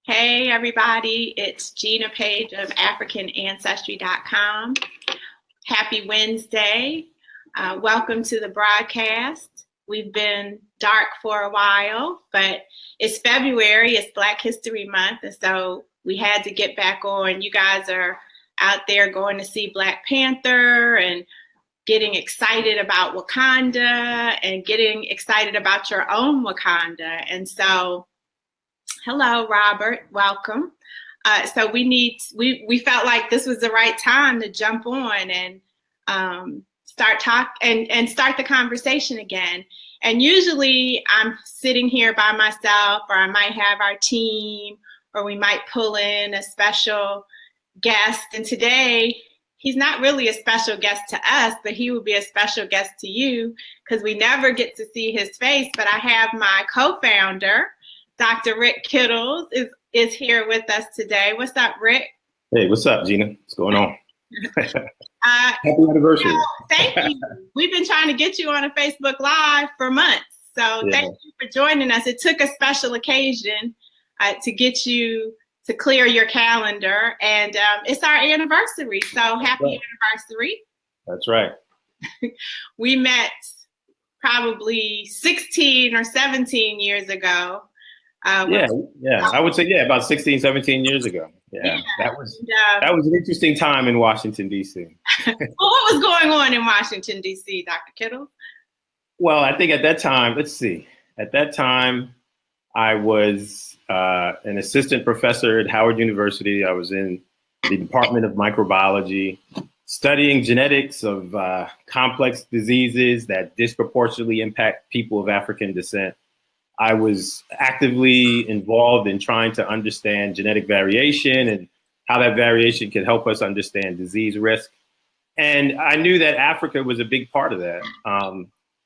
Hey everybody, it's Gina Page of AfricanAncestry.com. Happy Wednesday. Welcome to the broadcast. We've been dark for a while, but it's February, it's Black History Month, and so we had to get back on. You guys are out there going to see Black Panther and getting excited about Wakanda and getting excited about your own Wakanda. And so hello, Robert. Welcome. So we felt like this was the right time to jump on and start the conversation again. And usually I'm sitting here by myself, or I might have our team, or we might pull in a special guest. And today he's not really a special guest to us, but he will be a special guest to you because we never get to see his face. But I have my co-founder, Dr. Rick Kittles is here with us today. What's up, Rick? Hey, what's up, Gina? What's going on? Happy anniversary. Thank you. We've been trying to get you on a Facebook Live for months. So Thank you for joining us. It took a special occasion to get you to clear your calendar. And it's our anniversary. So happy anniversary. That's right. We met probably 16 or 17 years ago. Yeah. I would say, about 16, 17 years ago. Yeah. That was an interesting time in Washington, D.C. Well, what was going on in Washington, D.C., Dr. Kittle? Well, I think at that time, I was an assistant professor at Howard University. I was in the Department of Microbiology, studying genetics of complex diseases that disproportionately impact people of African descent. I was actively involved in trying to understand genetic variation and how that variation could help us understand disease risk. And I knew that Africa was a big part of that.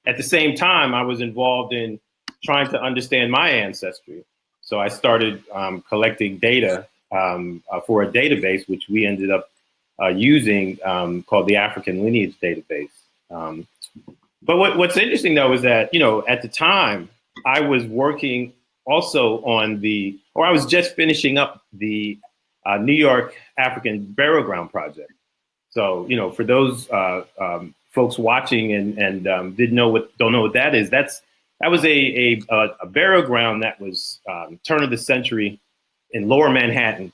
At the same time, I was involved in trying to understand my ancestry. So I started collecting data for a database, which we ended up using called the African Lineage Database. But what's interesting, though, is that, at the time, I was working also I was just finishing up the New York African Burial Ground Project. So, for those folks watching and don't know what that is, that was a burial ground that was turn of the century in Lower Manhattan.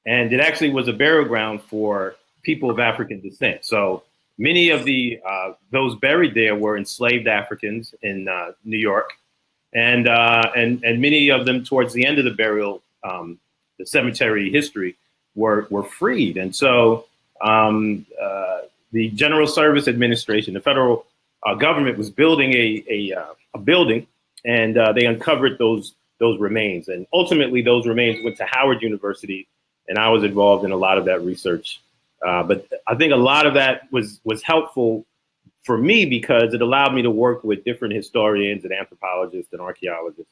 And it actually was a burial ground for people of African descent. So many of those buried there were enslaved Africans in New York. And many of them towards the end of the burial, the cemetery history, were freed. And so the General Service Administration, the federal government, was building a building, and they uncovered those remains. And ultimately, those remains went to Howard University, and I was involved in a lot of that research. But I think a lot of that was helpful for me because it allowed me to work with different historians and anthropologists and archaeologists.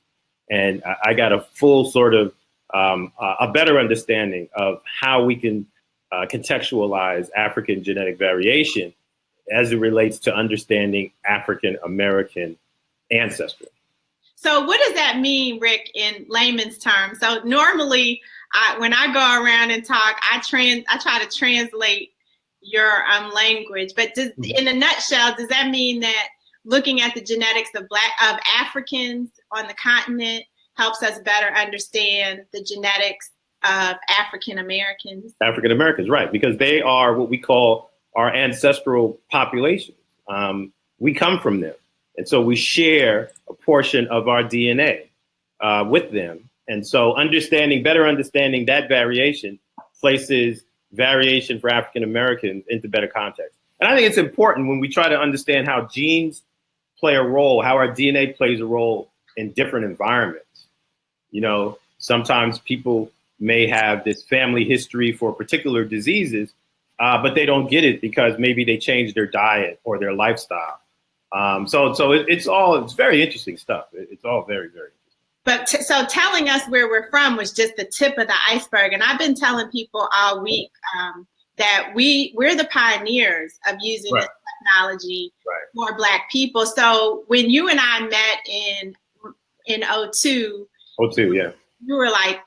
And I got a full sort of a better understanding of how we can contextualize African genetic variation as it relates to understanding African American ancestry. So what does that mean, Rick, in layman's terms? So normally when I go around and talk, I try to translate your language, but in a nutshell, does that mean that looking at the genetics of Africans on the continent helps us better understand the genetics of African Americans? African Americans, right, because they are what we call our ancestral population. We come from them, and so we share a portion of our DNA with them. And so better understanding that variation places variation for African Americans into better context. And I think it's important when we try to understand how genes play a role, how our DNA plays a role in different environments. Sometimes people may have this family history for particular diseases, but they don't get it because maybe they changed their diet or their lifestyle. So it's very interesting stuff. It's all very, very interesting. But so telling us where we're from was just the tip of the iceberg. And I've been telling people all week that we're the pioneers of using this technology for Black people. So when you and I met in 2002, yeah. you were like,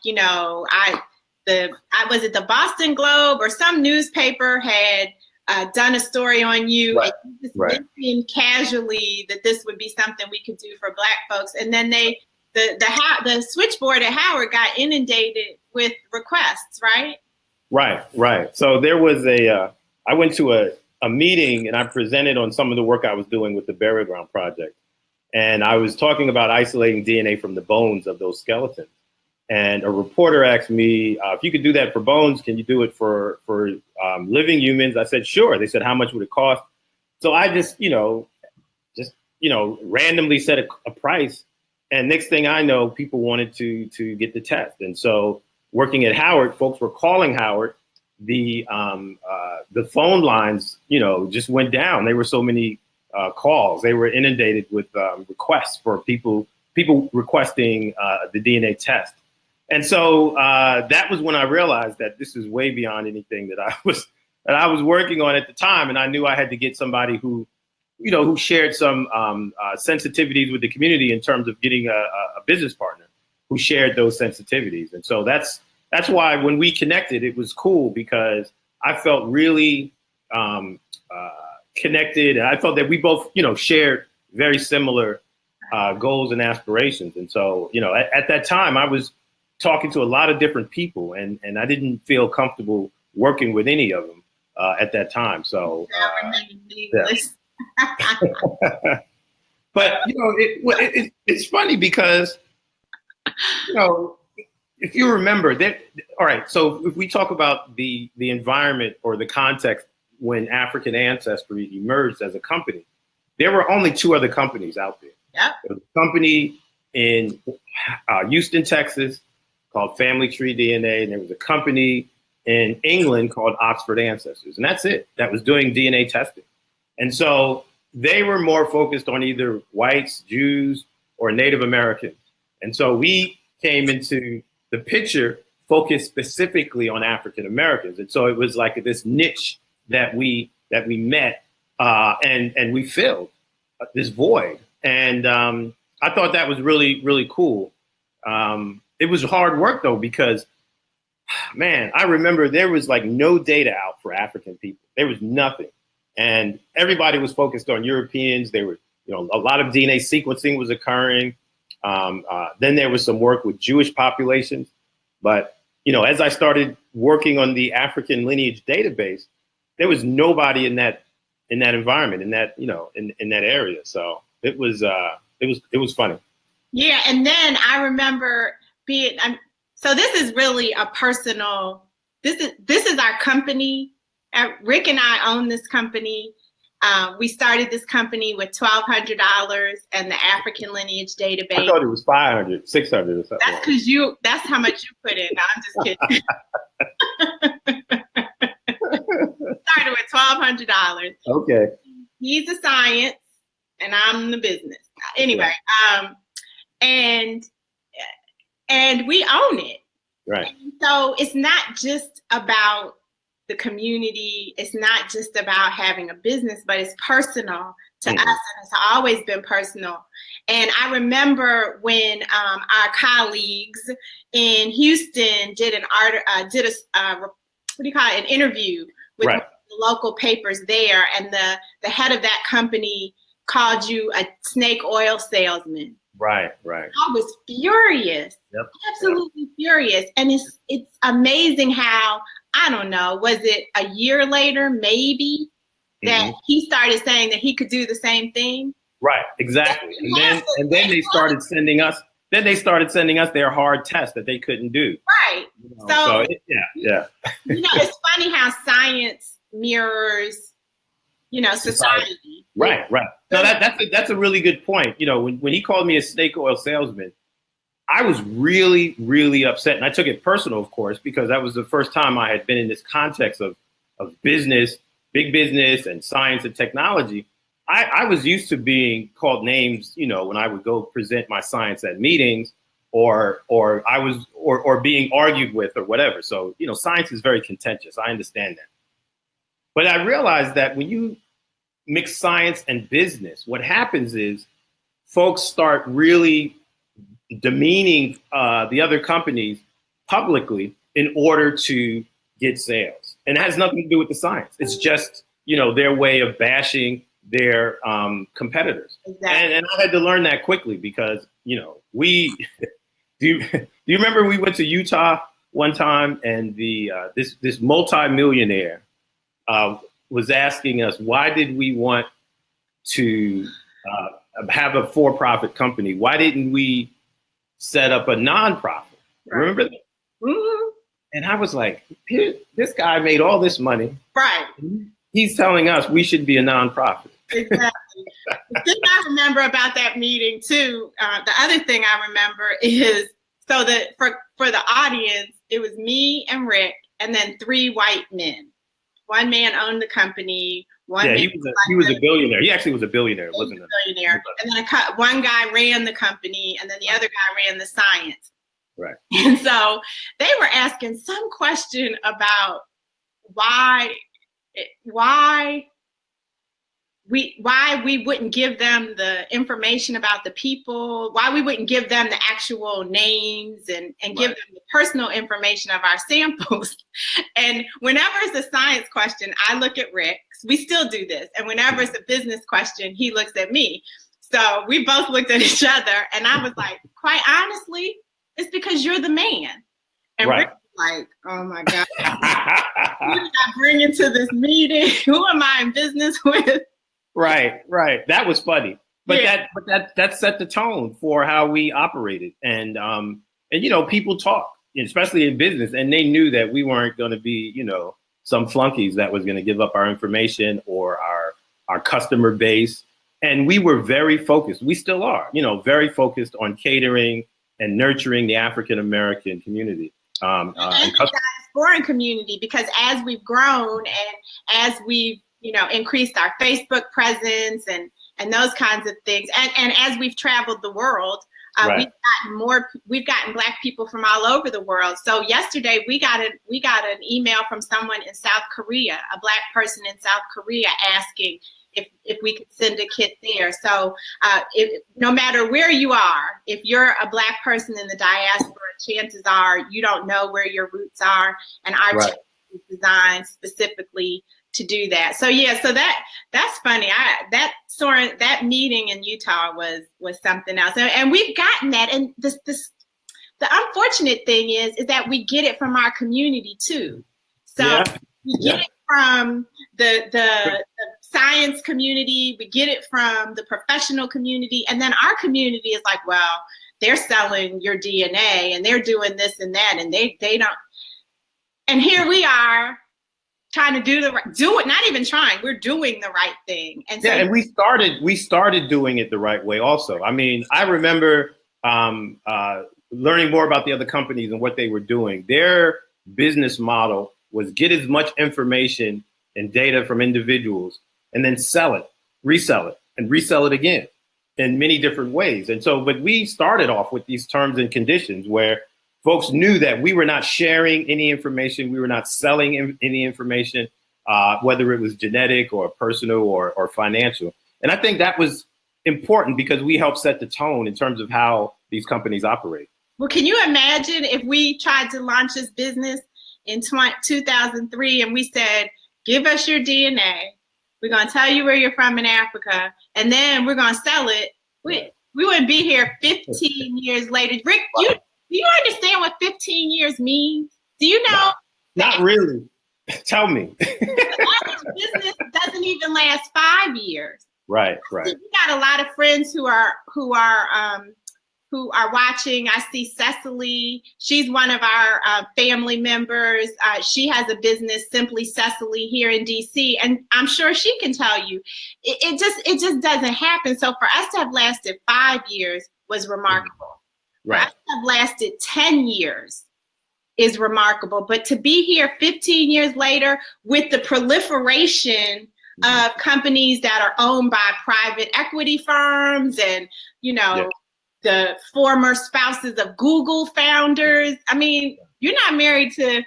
was it the Boston Globe or some newspaper had done a story on you, Right. and you just mentioned casually that this would be something we could do for Black folks, and then the switchboard at Howard got inundated with requests, right? Right. So there was I went to a meeting and I presented on some of the work I was doing with the Burial Ground Project. And I was talking about isolating DNA from the bones of those skeletons. And a reporter asked me, if you could do that for bones, can you do it for living humans? I said, sure. They said, how much would it cost? So I just randomly set a price. And next thing I know, people wanted to get the test. And so working at Howard, folks were calling Howard. The phone lines, just went down. There were so many calls. They were inundated with requests for people requesting the DNA test. And so that was when I realized that this is way beyond anything that I was working on at the time. And I knew I had to get somebody who shared some sensitivities with the community in terms of getting a business partner who shared those sensitivities. And so that's why when we connected, it was cool because I felt really connected. And I felt that we both, shared very similar goals and aspirations. And so, at that time, I was talking to a lot of different people and I didn't feel comfortable working with any of them at that time. So, yeah. But, it's funny because, if you remember that, all right, so if we talk about the environment or the context when African Ancestry emerged as a company, there were only two other companies out there. Yeah. There was a company in Houston, Texas called Family Tree DNA, and there was a company in England called Oxford Ancestors, and that's it. That was doing DNA testing. And so they were more focused on either whites, Jews, or Native Americans. And so we came into the picture focused specifically on African Americans. And so it was like this niche that we met and we filled this void. And I thought that was really, really cool. It was hard work though, because man, I remember there was like no data out for African people. There was nothing. And everybody was focused on Europeans. They were, a lot of DNA sequencing was occurring. Then there was some work with Jewish populations. But, as I started working on the African lineage database, there was nobody in that environment, in that, in that area. So it was funny. Yeah. And then I remember so this is really a personal, this is our company. Rick and I own this company. We started this company with $1,200 and the African lineage database. I thought it was 500, 600 or something. That's because that's how much you put in. No, I'm just kidding. Started with $1,200. Okay. He's the science and I'm the business. Anyway, and we own it. Right. And so it's not just about the community. It's not just about having a business, but it's personal to us, and it's always been personal. And I remember when our colleagues in Houston did an interview with the local papers there, and the head of that company called you a snake oil salesman. Right. I was furious. Yep. Absolutely furious. And it's amazing how, I don't know, was it a year later, maybe, that he started saying that he could do the same thing? Right, exactly. And then they started sending us their hard tests that they couldn't do. Right. It's funny how science mirrors, society. Right. No, that's a really good point. When he called me a snake oil salesman, I was really, really upset. And I took it personal, of course, because that was the first time I had been in this context of business, big business and science and technology. I was used to being called names, when I would go present my science at meetings or being argued with or whatever. So, science is very contentious. I understand that. But I realized that when you mix science and business, what happens is folks start really demeaning the other companies publicly in order to get sales. And it has nothing to do with the science. It's just, their way of bashing their competitors. Exactly. And I had to learn that quickly because, we, do you remember we went to Utah one time and this multi-millionaire was asking us, why did we want to have a for-profit company? Why didn't we set up a nonprofit? Right. Remember that? Mm-hmm. And I was like, this guy made all this money. Right. He's telling us we should be a nonprofit. Exactly. The thing I remember about that meeting too, the other thing I remember is, so that for the audience, it was me and Rick and then 3 white men. One man owned the company. He was a billionaire. He actually was a billionaire, wasn't he? Billionaire. And then one guy ran the company, and then the other guy ran the science. Right. And so they were asking some question about why we wouldn't give them the information about the people, why we wouldn't give them the actual names and give them the personal information of our samples. And whenever it's a science question, I look at Rick. We still do this. And whenever it's a business question, he looks at me. So we both looked at each other and I was like, quite honestly, it's because you're the man. And Rick was like, oh my God, who did I bring into this meeting? Who am I in business with? Right. That was funny, but that set the tone for how we operated, and people talk, especially in business, and they knew that we weren't going to be, some flunkies that was going to give up our information or our customer base, and we were very focused. We still are, very focused on catering and nurturing the African American community and the diasporan community, because as we've grown and as we've increased our Facebook presence and those kinds of things. And as we've traveled the world, we've gotten Black people from all over the world. So yesterday we got an email from someone in South Korea, a Black person in South Korea, asking if we could send a kit there. So no matter where you are, if you're a Black person in the diaspora, chances are you don't know where your roots are. And our channel is designed specifically to do that. So that's funny. That meeting in Utah was something else, and we've gotten that. And the unfortunate thing is that we get it from our community too. So we get it from the science community, we get it from the professional community, and then our community is like, well, they're selling your DNA and they're doing this and that, and they don't. And here we are, trying to not even trying, we're doing the right thing. And so, and we started doing it the right way also. I mean, I remember learning more about the other companies and what they were doing. Their business model was get as much information and data from individuals and then sell it, resell it, and resell it again in many different ways. And so, but we started off with these terms and conditions where folks knew that we were not sharing any information. We were not selling any information, whether it was genetic or personal or financial. And I think that was important because we helped set the tone in terms of how these companies operate. Well, can you imagine if we tried to launch this business in 2003 and we said, give us your DNA. We're going to tell you where you're from in Africa, and then we're going to sell it. We wouldn't be here 15 years later. Rick, do you understand what 15 years means? Do you know? Not really. Tell me. The average business doesn't even last 5 years. Right. We got a lot of friends who are watching. I see Cecily. She's one of our family members. She has a business, Simply Cecily, here in DC, and I'm sure she can tell you, it just doesn't happen. So for us to have lasted 5 years was remarkable. Right. For us to have lasted 10 years is remarkable. But to be here 15 years later with the proliferation of companies that are owned by private equity firms and, the former spouses of Google founders. I mean, you're not married to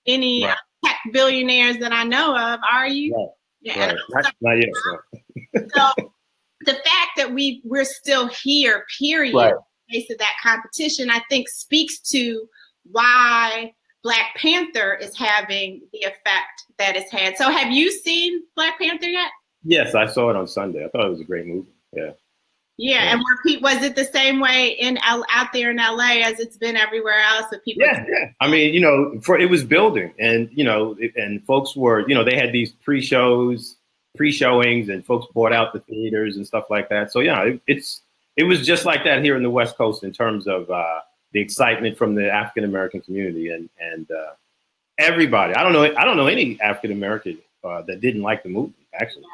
any tech billionaires that I know of, are you? Right. Yeah. Not yet. So the fact that we're still here, period. Right. face of that competition, I think speaks to why Black Panther is having the effect that it's had. So have you seen Black Panther yet? Yes, I saw it on Sunday. I thought it was a great movie. Yeah. Yeah, and was it the same way out there in LA as it's been everywhere else? With people? Yeah. I mean, it was building, and and folks were, they had these pre-showings, and folks bought out the theaters and stuff like that. So yeah, it was just like that here in the West Coast in terms of the excitement from the African American community and everybody. I don't know any African American that didn't like the movie, actually.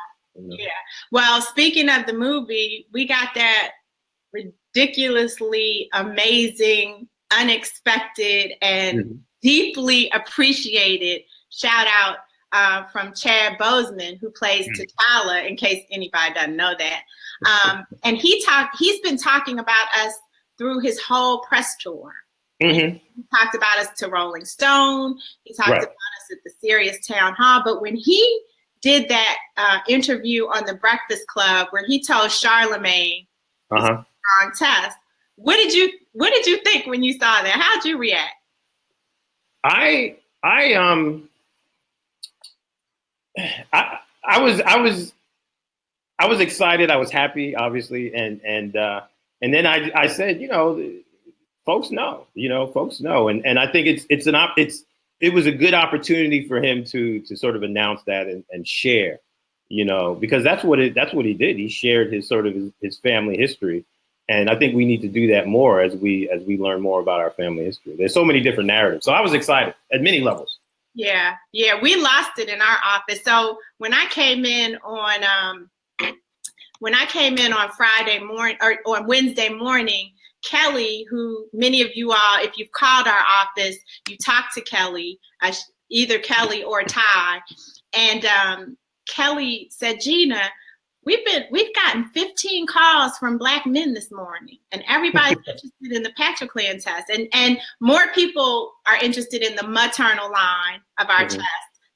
Yeah. Well, speaking of the movie, we got that ridiculously amazing, unexpected, and deeply appreciated shout out from Chad Boseman, who plays T'Challa, in case anybody doesn't know that. And he's been talking about us through his whole press tour. He talked about us to Rolling Stone. He talked about us at the Serious Town Hall. But when he did that interview on the Breakfast Club where he told Charlemagne wrong test, what did you think when you saw that? How'd you react? I was excited. I was happy, obviously, and then I said, folks know, and I think it was a good opportunity for him to sort of announce that and share, because that's what he did. He shared his family history, and I think we need to do that more as we learn more about our family history. There's so many different narratives, so I was excited at many levels. Yeah, we lost it in our office. So when I came in on Friday morning or on Wednesday morning, Kelly, who many of you all, if you've called our office, you talk to Kelly, either Kelly or Ty, and Kelly said, Gina, we've gotten 15 calls from Black men this morning, and everybody's interested in the Patriclan test, and more people are interested in the maternal line of our test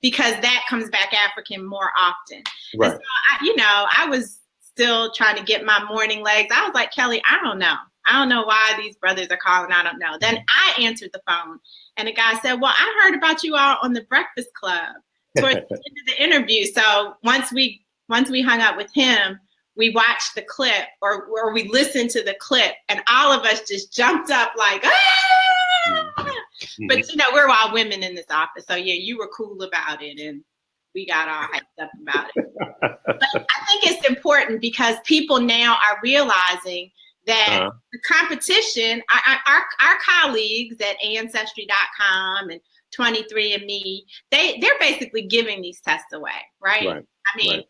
because that comes back African more often. Right. And so I was still trying to get my morning legs. I was like, Kelly, I don't know why these brothers are calling. I don't know. Then I answered the phone, and the guy said, well, I heard about you all on the Breakfast Club towards the end of the interview. So once we hung up with him, we watched the clip or we listened to the clip, and all of us just jumped up like, ah! But we're all women in this office. So yeah, you were cool about it, and we got all hyped up about it. But I think it's important because people now are realizing that the competition, our colleagues at Ancestry.com and 23andMe, they're basically giving these tests away, right? I mean,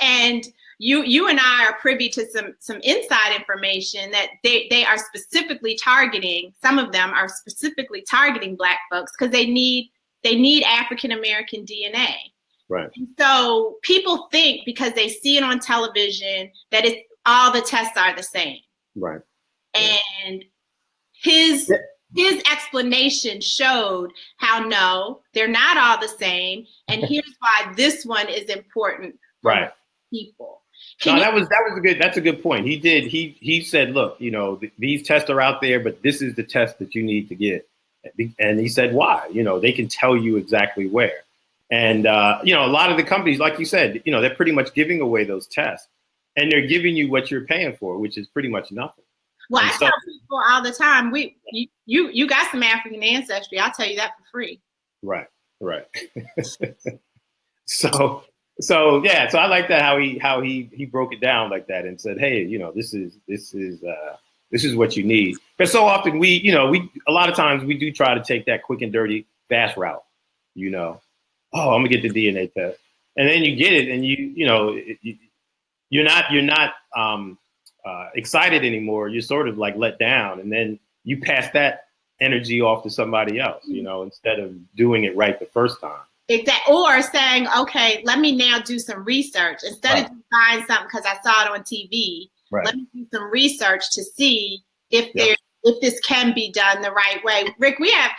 and you and I are privy to some inside information that they are specifically targeting. Some of them are specifically targeting Black folks because they need African American DNA. Right. And so people think because they see it on television that all the tests are the same. Right. And his explanation showed how no, they're not all the same, and here's why this one is important for people. That's a good point. He said, look, these tests are out there, but this is the test that you need to get. And he said, why? They can tell you exactly where. And a lot of the companies, like you said, they're pretty much giving away those tests. And they're giving you what you're paying for, which is pretty much nothing. Well, I tell people all the time, you got some African ancestry. I'll tell you that for free. Right. So I like that how he broke it down like that and said, hey, this is what you need. Because so often we a lot of times we do try to take that quick and dirty fast route. Oh, I'm gonna get the DNA test, and then you get it, and you're not excited anymore. You're sort of like let down, and then you pass that energy off to somebody else, instead of doing it right the first time. Exactly. Or saying, okay, let me now do some research instead of just buying something because I saw it on TV. Right. Let me do some research to see if this can be done the right way. Rick, we have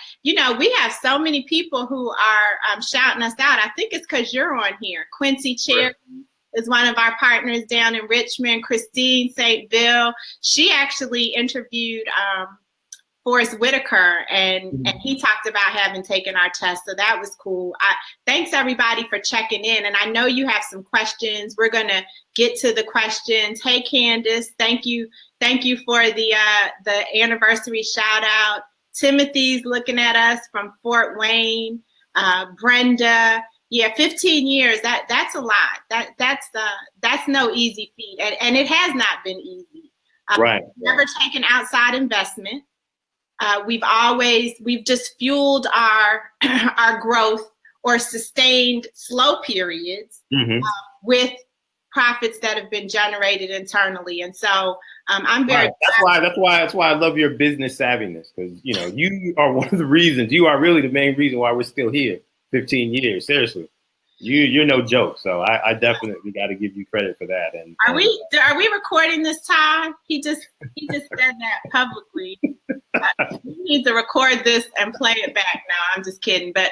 so many people who are shouting us out. I think it's because you're on here. Quincy Cherry. is one of our partners down in Richmond. Christine St. Bill, she actually interviewed Forrest Whitaker, and he talked about having taken our test, so that was cool. Thanks everybody for checking in, and I know you have some questions. We're gonna get to the questions. Hey Candace, thank you for the anniversary shout out. Timothy's looking at us from Fort Wayne. Brenda, yeah, 15 years. That's a lot. That's no easy feat, and it has not been easy. Right. Never taken outside investment. We've just fueled our growth or sustained slow periods with profits that have been generated internally. And so I'm very that's why I love your business savviness, because you are one of the reasons, you are really the main reason why we're still here 15 years. Seriously. You're no joke, so I definitely got to give you credit for that. And are we recording this time? He just said that publicly. You need to record this and play it back. No, I'm just kidding. But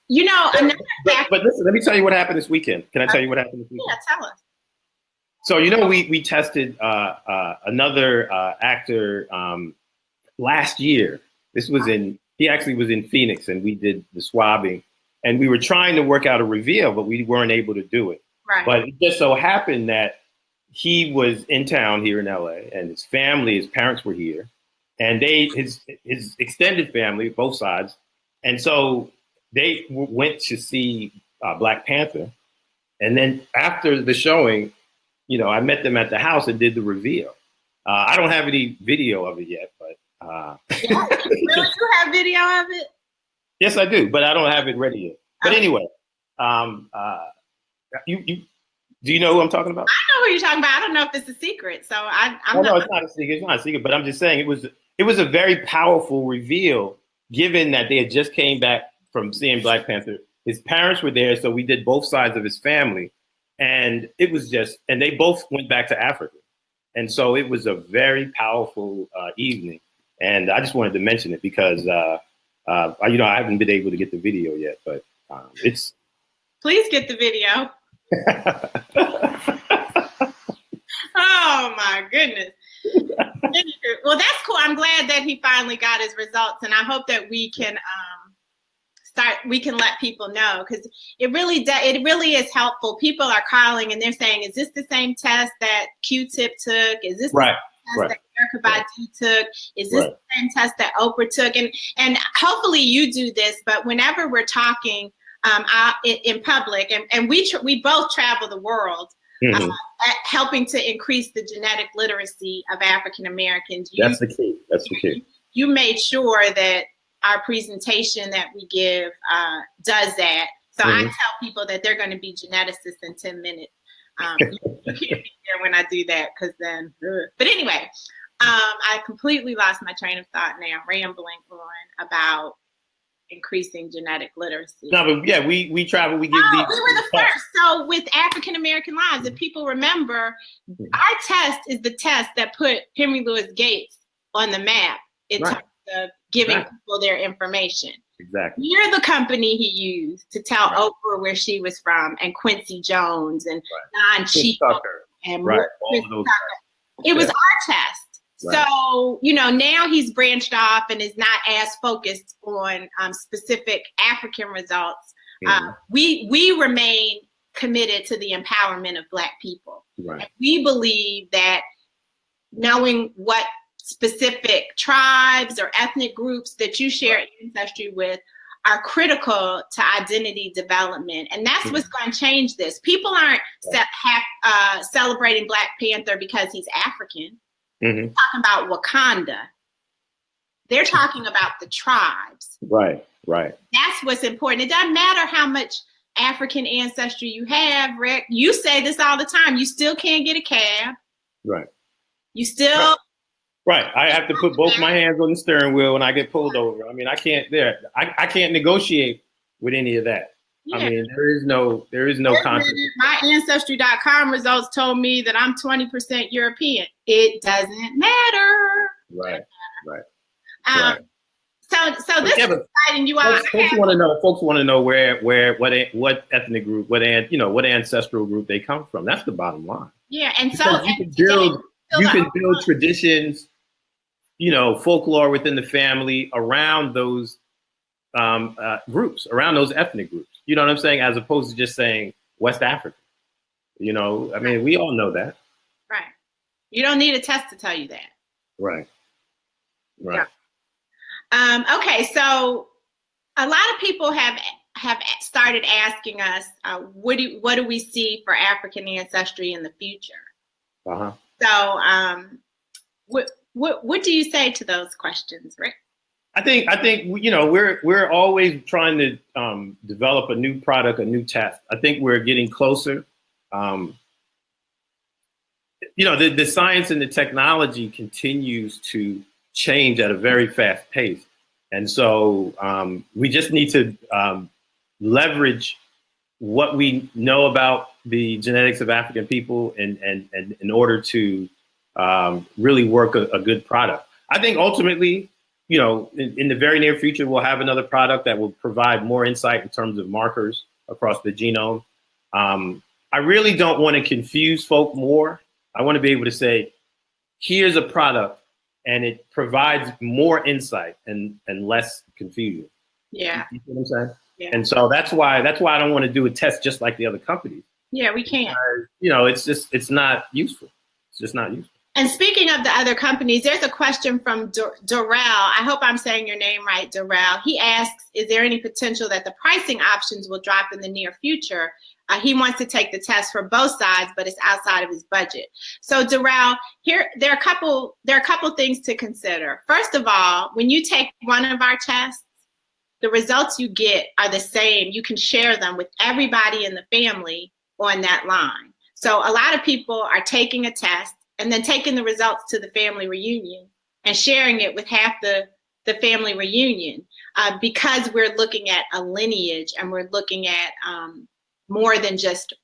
another fact. But listen, let me tell you what happened this weekend. Can I tell you what happened this weekend? Yeah, tell us. So we tested another actor last year. He actually was in Phoenix, and we did the swabbing. And we were trying to work out a reveal, but we weren't able to do it. Right. But it just so happened that he was in town here in LA, and his parents were here, and his extended family, both sides. And so they went to see Black Panther. And then after the showing, I met them at the house and did the reveal. I don't have any video of it yet, but. You really do have video of it? Yes, I do, but I don't have it ready yet. But anyway, do you know who I'm talking about? I know who you're talking about. I don't know if it's a secret, so No, it's not a secret. It's not a secret. But I'm just saying it was a very powerful reveal, given that they had just came back from seeing Black Panther. His parents were there, so we did both sides of his family, and it was and they both went back to Africa, and so it was a very powerful evening, and I just wanted to mention it because. I haven't been able to get the video yet, but it's. Please get the video. Oh my goodness. Well, that's cool. I'm glad that he finally got his results, and I hope that we can let people know, because it really is helpful. People are calling and they're saying, "Is this the same test that Q-Tip took? Is this right? Test that Erykah Badu took? Is this the same test that Oprah took?" And hopefully you do this, but whenever we're talking in public, and we both travel the world, helping to increase the genetic literacy of African Americans. That's the key. You made sure that our presentation that we give does that. So I tell people that they're going to be geneticists in 10 minutes. You can't be there when I do that, because then. But anyway, I completely lost my train of thought now, rambling on about increasing genetic literacy. No, but yeah, we travel. We give these. We were the first. So with African American lives, if people remember, our test is the test that put Henry Louis Gates on the map in terms of giving people their information. Exactly. We're the company he used to tell Oprah where she was from, and Quincy Jones, and Don Cheadle, and all Chris of those Tucker. It was our test. Right. So, now he's branched off and is not as focused on specific African results. We remain committed to the empowerment of Black people. Right. And we believe that knowing what specific tribes or ethnic groups that you share ancestry with are critical to identity development. And that's what's going to change this. People aren't celebrating Black Panther because he's African. They're talking about Wakanda. They're talking about the tribes. Right. That's what's important. It doesn't matter how much African ancestry you have, Rick. You say this all the time. You still can't get a cab. Right. You still. Right. I have to put both my hands on the steering wheel when I get pulled over. I mean, I can't negotiate with any of that. Yeah. I mean, there is no concept. My Ancestry.com results told me that I'm 20% European. It doesn't matter. Right. So this is exciting. You all. Folks want to know. Folks want to know what ethnic group, what ancestral group they come from. That's the bottom line. Yeah, and because you can build traditions, folklore within the family around those groups, around those ethnic groups. You know what I'm saying? As opposed to just saying West Africa. We all know that. Right. You don't need a test to tell you that. Right. Yeah. Okay, so a lot of people have started asking us, what do we see for African ancestry in the future? Uh-huh. So, what do you say to those questions, Rick? I think we're always trying to develop a new product, a new test. I think we're getting closer. The science and the technology continues to change at a very fast pace. And so we just need to leverage what we know about the genetics of African people and in order to really work a good product. I think ultimately, in the very near future, we'll have another product that will provide more insight in terms of markers across the genome. I really don't want to confuse folk more. I want to be able to say, here's a product and it provides more insight and less confusion. Yeah. You know what I'm saying? Yeah. And so that's why I don't want to do a test just like the other companies. Yeah, we can't. It's not useful. It's just not useful. And speaking of the other companies, there's a question from Darrell. I hope I'm saying your name right, Darrell. He asks, is there any potential that the pricing options will drop in the near future? He wants to take the test for both sides, but it's outside of his budget. So Darrell, there are a couple things to consider. First of all, when you take one of our tests, the results you get are the same. You can share them with everybody in the family on that line. So a lot of people are taking a test and then taking the results to the family reunion and sharing it with half the family reunion because we're looking at a lineage and we're looking at more than just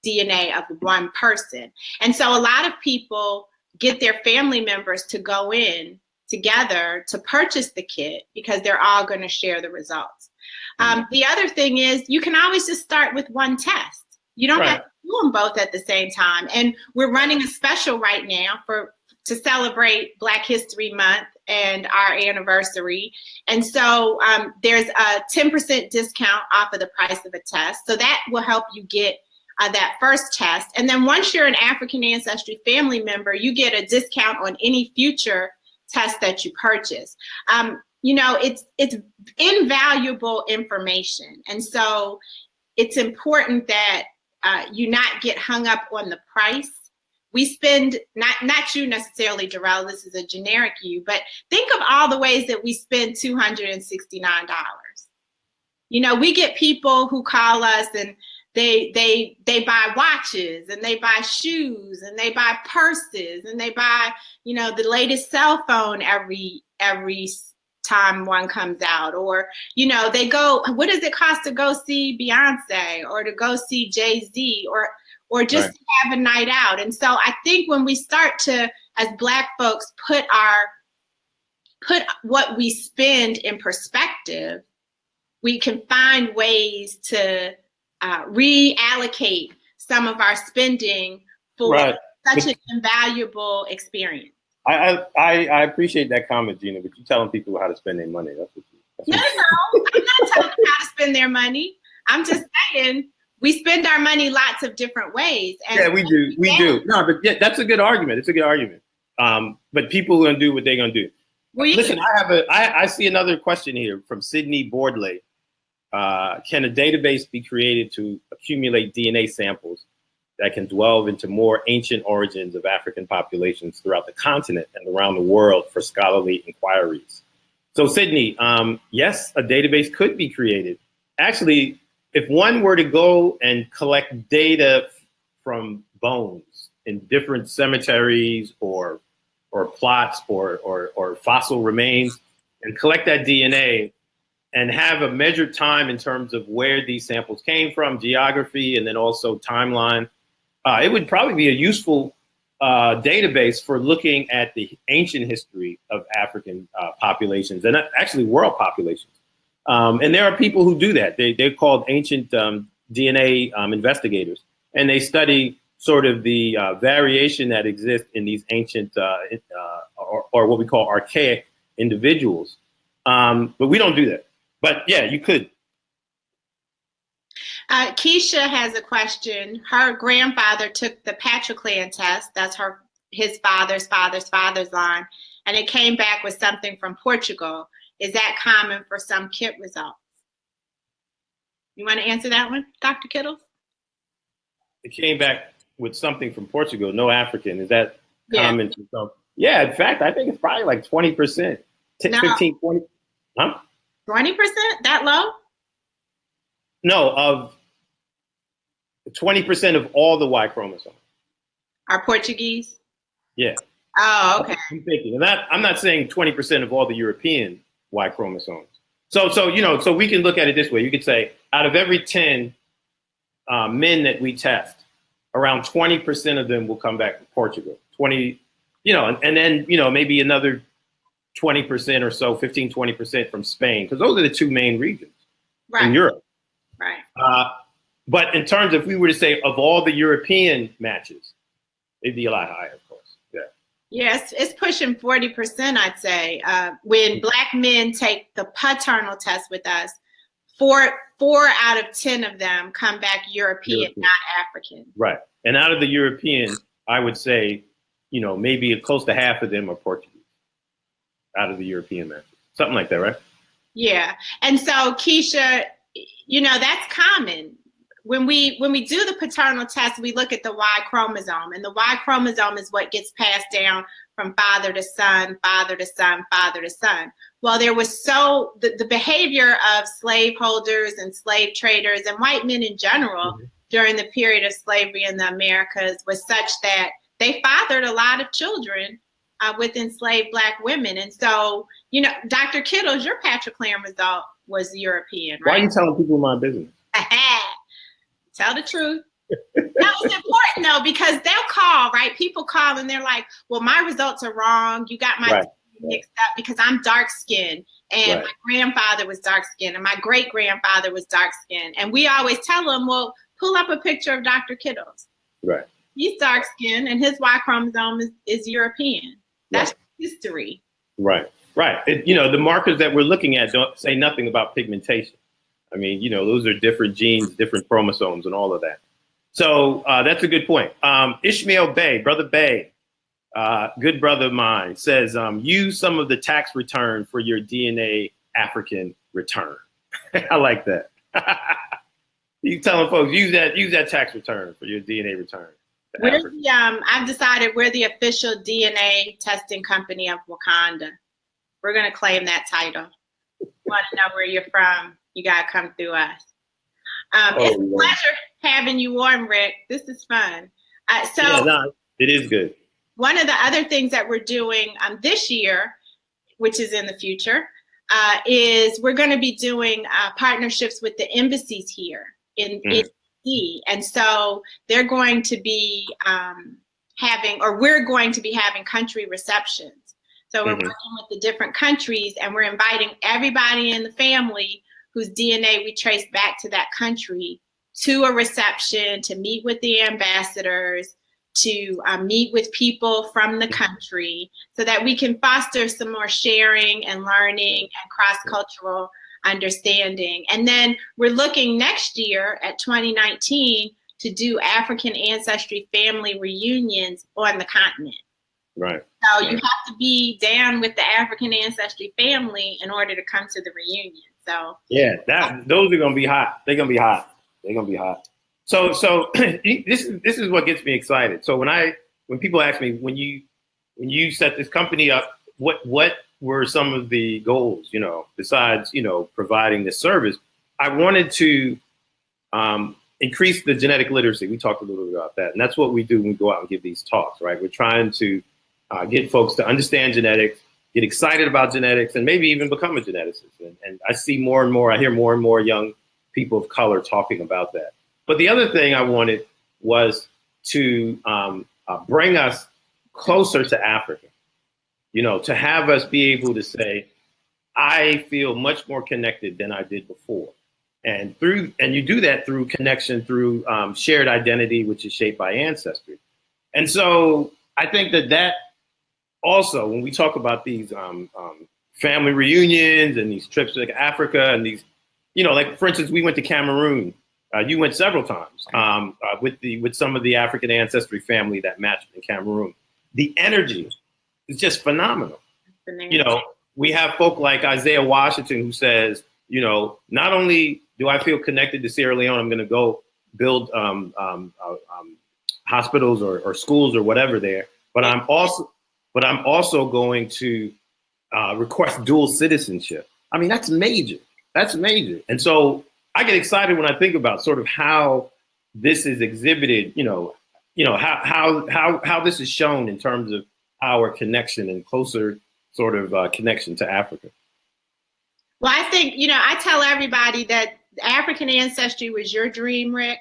DNA of one person. And so a lot of people get their family members to go in together to purchase the kit because they're all going to share the results. The other thing is you can always just start with one test. You don't have to do them both at the same time. And we're running a special right now to celebrate Black History Month and our anniversary. And so there's a 10% discount off of the price of a test. So that will help you get that first test. And then once you're an African Ancestry family member, you get a discount on any future test that you purchase. It's invaluable information. And so it's important that you not get hung up on the price. We spend, not you necessarily, Darrell, this is a generic you, but think of all the ways that we spend $269. We get people who call us and they buy watches and they buy shoes and they buy purses and they buy, the latest cell phone every time one comes out, or they go, what does it cost to go see Beyonce or to go see Jay-Z or just have a night out? And so I think when we start to, as Black folks, put what we spend in perspective, we can find ways to reallocate some of our spending for such an invaluable experience. I appreciate that comment, Gina, but you're telling people how to spend their money. No, I'm not telling them how to spend their money. I'm just saying we spend our money lots of different ways. And yeah, we do. No, but yeah, that's a good argument. It's a good argument. But people are gonna do what they're gonna do. Well, listen, I see another question here from Sydney Boardley. Can a database be created to accumulate DNA samples that can delve into more ancient origins of African populations throughout the continent and around the world for scholarly inquiries? So Sydney, yes, a database could be created. Actually, if one were to go and collect data from bones in different cemeteries or plots or fossil remains and collect that DNA and have a measured time in terms of where these samples came from, geography, and then also timeline, it would probably be a useful database for looking at the ancient history of African populations and actually world populations. And there are people who do that. They're called ancient DNA investigators, and they study sort of the variation that exists in these ancient or what we call archaic individuals. But we don't do that. But yeah, you could. Keisha has a question. Her grandfather took the patriclan test. That's his father's line, and it came back with something from Portugal. Is that common for some kit results? You want to answer that one, Dr. Kittles? It came back with something from Portugal, no African. Is that common? Yeah. Yeah, in fact, I think it's probably like 20%, 15, 20. Huh? 20%? That low? No, of 20% of all the Y chromosomes are Portuguese. Yeah. Oh, okay. I'm thinking, and I'm not saying 20% of all the European Y chromosomes. So we can look at it this way. You could say out of every 10 men that we test, around 20% of them will come back to Portugal. 20, and then maybe another 20% or so, 15-20% from Spain, because those are the two main regions in Europe. Right. But in terms of, if we were to say of all the European matches, it'd be a lot higher, of course. Yeah. Yes, it's pushing 40%, I'd say. When Black men take the paternal test with us, four out of 10 of them come back European, not African. Right. And out of the European, I would say, maybe close to half of them are Portuguese out of the European matches. Something like that, right? Yeah. And so, Keisha, that's common. When we do the paternal test, we look at the Y chromosome, and the Y chromosome is what gets passed down from father to son, father to son, father to son. Well, there was the behavior of slaveholders and slave traders and white men in general during the period of slavery in the Americas was such that they fathered a lot of children with enslaved Black women. And so, Dr. Kittles, your patriclan result was European, right? Why are you telling people my business? Tell the truth. That was important though, because they'll call, right? People call and they're like, well, my results are wrong. You got my mixed up because I'm dark skinned and my grandfather was dark skinned and my great grandfather was dark skinned. And we always tell them, well, pull up a picture of Dr. Kittles. Right. He's dark skinned and his Y chromosome is European. That's history. Right. Right. The markers that we're looking at don't say nothing about pigmentation. I mean, those are different genes, different chromosomes, and all of that. So that's a good point. Ishmael Bey, Brother Bey, good brother of mine, says, use some of the tax return for your DNA African return. I like that. You telling folks, use that tax return for your DNA return. I've decided we're the official DNA testing company of Wakanda. We're going to claim that title. Want to know where you're from? You got to come through us. It's a pleasure having you on, Rick. This is fun. It is good. One of the other things that we're doing this year, which is in the future, is we're going to be doing partnerships with the embassies here in DC. And so they're going to be we're going to be having country receptions. So we're working with the different countries and we're inviting everybody in the family whose DNA we trace back to that country to a reception, to meet with the ambassadors, to meet with people from the country so that we can foster some more sharing and learning and cross-cultural understanding. And then we're looking next year at 2019 to do African ancestry family reunions on the continent. Right. So you have to be down with the African ancestry family in order to come to the reunion. So yeah, those are gonna be hot. They're gonna be hot. So this is what gets me excited. So when people ask me when you set this company up, what were some of the goals? Besides providing this service, I wanted to increase the genetic literacy. We talked a little bit about that, and that's what we do when we go out and give these talks. Right, we're trying to get folks to understand genetics, get excited about genetics, and maybe even become a geneticist. And I see more and more, I hear more and more young people of color talking about that. But the other thing I wanted was to bring us closer to Africa. You know, to have us be able to say, I feel much more connected than I did before. And you do that through connection, through shared identity, which is shaped by ancestry. And so I think that also, when we talk about these family reunions and these trips to Africa and these, you know, like for instance, we went to Cameroon. You went several times with some of the African ancestry family that matched in Cameroon. The energy is just phenomenal. You know, we have folk like Isaiah Washington who says, you know, not only do I feel connected to Sierra Leone, I'm going to go build hospitals or schools or whatever there, but I'm also going to request dual citizenship. I mean, that's major. That's major. And so I get excited when I think about sort of how this is exhibited, you know, how this is shown in terms of our connection and closer sort of connection to Africa. Well, I think, you know, I tell everybody that African ancestry was your dream, Rick,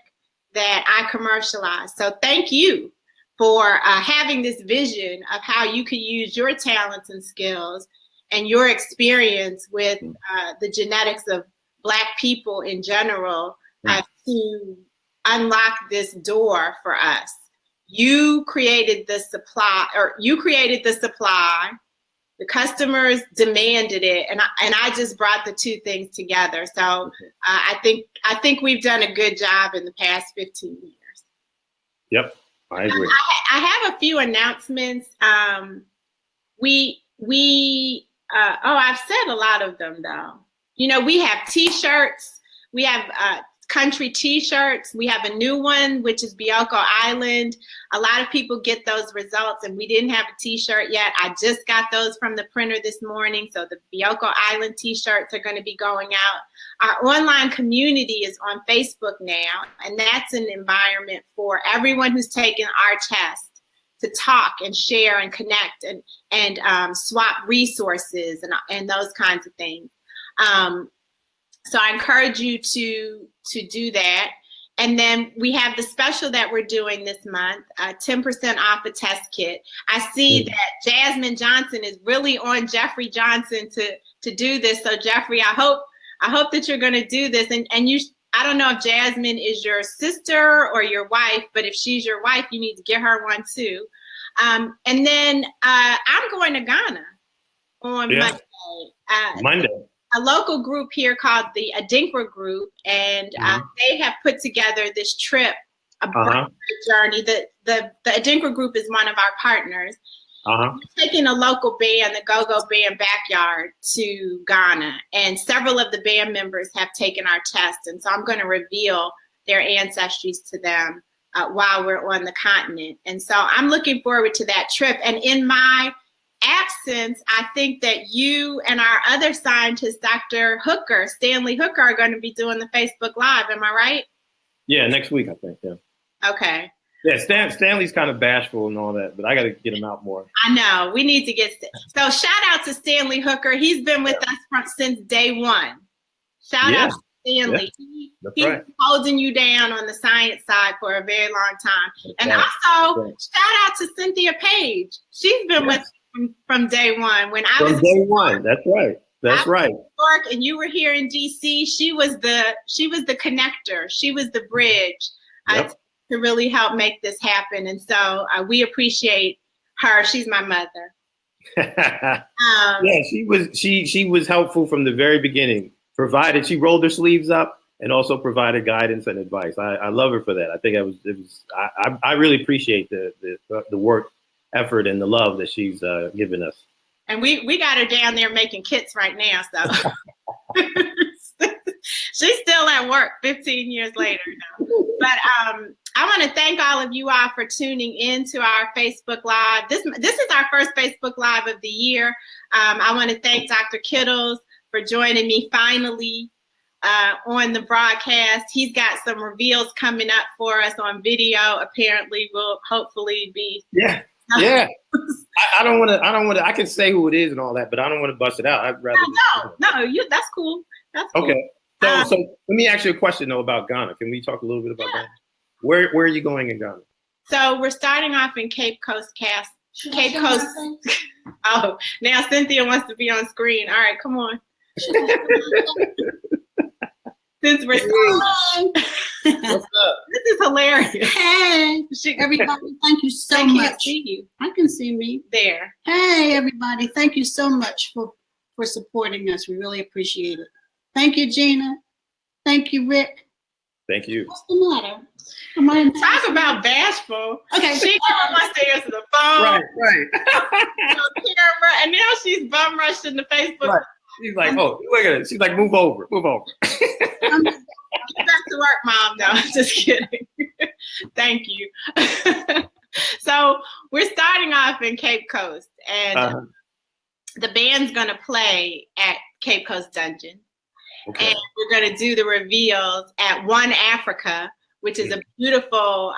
that I commercialized. So thank you for having this vision of how you could use your talents and skills and your experience with the genetics of Black people in general to unlock this door for us. You created the supply, the customers demanded it, and I just brought the two things together. So I think we've done a good job in the past 15 years. Yep, I agree. I have a few announcements. I've said a lot of them though. You know, we have T-shirts. We have country T-shirts. We have a new one, which is Bioko Island. A lot of people get those results, and we didn't have a T-shirt yet. I just got those from the printer this morning, so the Bioko Island T-shirts are going to be going out. Our online community is on Facebook now, and that's an environment for everyone who's taken our test to talk and share and connect and swap resources and those kinds of things. So I encourage you to do that. And then we have the special that we're doing this month, 10% off a test kit. I see that Jasmine Johnson is really on Jeffrey Johnson to do this. So Jeffrey, I hope that you're going to do this. And you, I don't know if Jasmine is your sister or your wife, but if she's your wife, you need to get her one too. And then I'm going to Ghana on Monday. A local group here called the Adinkra Group, and they have put together this trip, a journey. The Adinkra Group is one of our partners. We're taking a local band, the Go-Go Band Backyard, to Ghana, and several of the band members have taken our test, and so I'm going to reveal their ancestries to them while we're on the continent. And so I'm looking forward to that trip. And in my absence, I think that you and our other scientist, Dr. Hooker, Stanley Hooker, are going to be doing the Facebook Live. Am I right? Yeah, next week, I think. Yeah. Okay. Yeah, Stanley's kind of bashful and all that, but I got to get him out more. I know. We need to get. So shout out to Stanley Hooker. He's been with us since day one. Shout out to Stanley. Yeah. He's right. holding you down on the science side for a very long time. And also, shout out to Cynthia Page. She's been with us from day one. When I was day one. That's right. That's right. New York, and you were here in DC. She was the connector. She was the bridge to really help make this happen. And so we appreciate her. She's my mother. She was helpful from the very beginning. She rolled her sleeves up and also provided guidance and advice. I love her for that. I think I really appreciate the work, effort, and the love that she's given us. And we got her down there making kits right now, so she's still at work 15 years later now. But I want to thank all of you all for tuning in to our Facebook Live. This is our first Facebook Live of the year. I want to thank Dr. Kittles for joining me finally on the broadcast. He's got some reveals coming up for us on video. Apparently, we'll hopefully be. Yeah. I don't want to. I can say who it is and all that, but I don't want to bust it out. I'd rather. No. That's cool. That's cool. Okay. So let me ask you a question though about Ghana. Can we talk a little bit about Ghana? Where are you going in Ghana? So we're starting off in Cape Coast Cape Coast. Oh, now Cynthia wants to be on screen. All right, come on. Since we're What's up? This is hilarious. Hey, everybody, thank you so much. I can't see you. I can see me. There. Hey, everybody, thank you so much for supporting us. We really appreciate it. Thank you, Gina. Thank you, Rick. Thank you. What's the matter? Am I Talk about bashful. Okay. She wants to answer the phone. Right. Camera, and now she's bum rushing the Facebook. Right. She's like, oh, look at it. She's like, move over. Get back to work, Mom. No, I'm just kidding. Thank you. So we're starting off in Cape Coast, and the band's going to play at Cape Coast Dungeon. Okay. And we're going to do the reveals at One Africa, which is a beautiful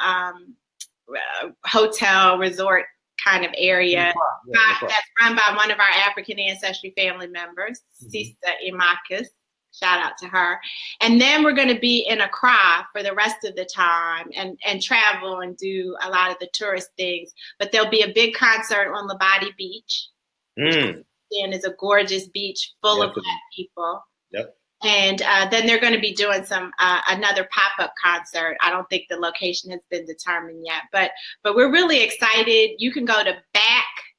hotel resort kind of area that's run by one of our African ancestry family members, Sista Imakis. Shout out to her. And then we're going to be in Accra for the rest of the time and travel and do a lot of the tourist things. But there'll be a big concert on Labadi Beach. And is a gorgeous beach full of Black people. Yep. And then they're going to be doing some another pop-up concert. I don't think the location has been determined yet, but we're really excited. You can go to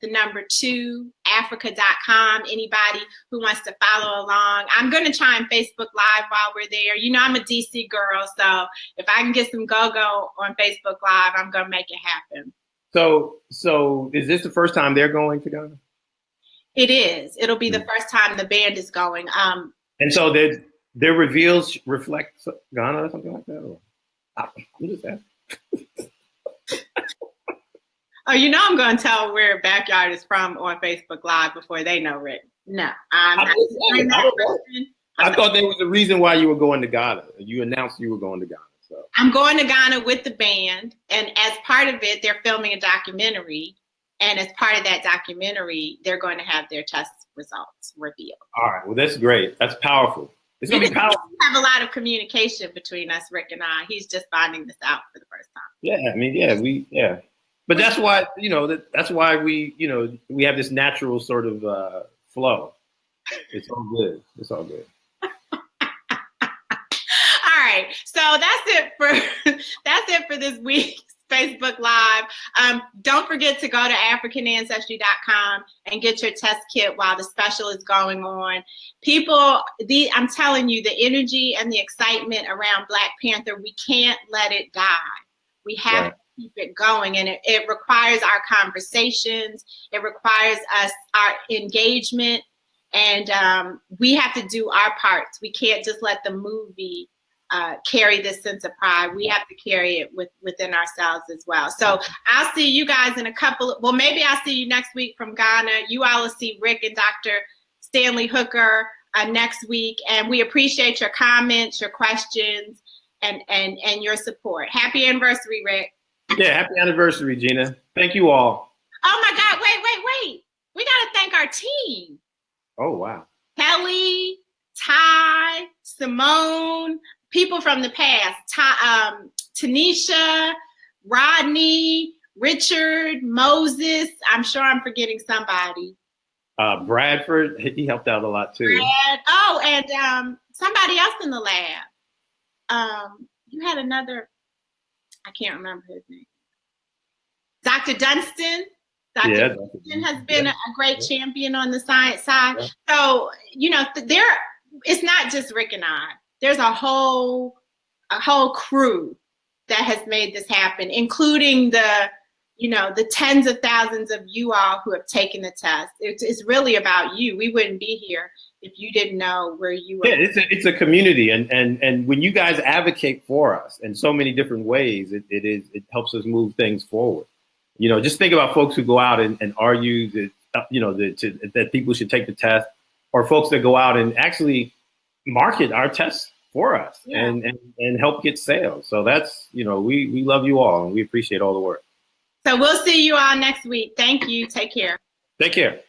back2africa.com. Anybody who wants to follow along. I'm going to try and Facebook Live while we're there. You know, I'm a DC girl, so if I can get some go-go on Facebook Live, I'm going to make it happen. So is this the first time they're going to Ghana? It is. It'll be the first time the band is going. And so their reveals reflect Ghana or something like that? Or, I'm just asking. Oh, you know I'm going to tell where Backyard is from on Facebook Live before they know, Rick. No, I'm not. I thought there was a reason why you were going to Ghana. You announced you were going to Ghana. So I'm going to Ghana with the band, and as part of it, they're filming a documentary. And as part of that documentary, they're going to have their test results revealed. All right. Well, that's great. That's powerful. It's going to be powerful. We have a lot of communication between us, Rick and I. He's just finding this out for the first time. Yeah. I mean, yeah. But that's why, that's why we have this natural sort of flow. It's all good. It's all good. All right. So that's it for this week's Facebook Live. Don't forget to go to AfricanAncestry.com and get your test kit while the special is going on. I'm telling you, the energy and the excitement around Black Panther, we can't let it die. We have to keep it going, and it requires our conversations. It requires our engagement, and we have to do our parts. We can't just let the movie carry this sense of pride. We have to carry it within ourselves as well. So I'll see you guys in maybe I'll see you next week from Ghana. You all will see Rick and Dr. Stanley Hooker next week. And we appreciate your comments, your questions, and your support. Happy anniversary, Rick. Yeah, happy anniversary, Gina. Thank you all. Oh my God, wait. We got to thank our team. Oh, wow. Kelly, Ty, Simone, people from the past, Tanisha, Rodney, Richard, Moses. I'm sure I'm forgetting somebody. Bradford, he helped out a lot too. And somebody else in the lab. You had another, I can't remember his name. Dr. Dunstan. Dr. Dunstan has been a great champion on the science side. Yeah. So, it's not just Rick and I. There's a whole crew that has made this happen, including the tens of thousands of you all who have taken the test. It's really about you. We wouldn't be here if you didn't know where you were. Yeah, it's a community, and when you guys advocate for us in so many different ways, it helps us move things forward. Just think about folks who go out and argue that that people should take the test, or folks that go out and actually market our tests for us and help get sales. So that's, we love you all and we appreciate all the work. So we'll see you all next week. Thank you. Take care. Take care.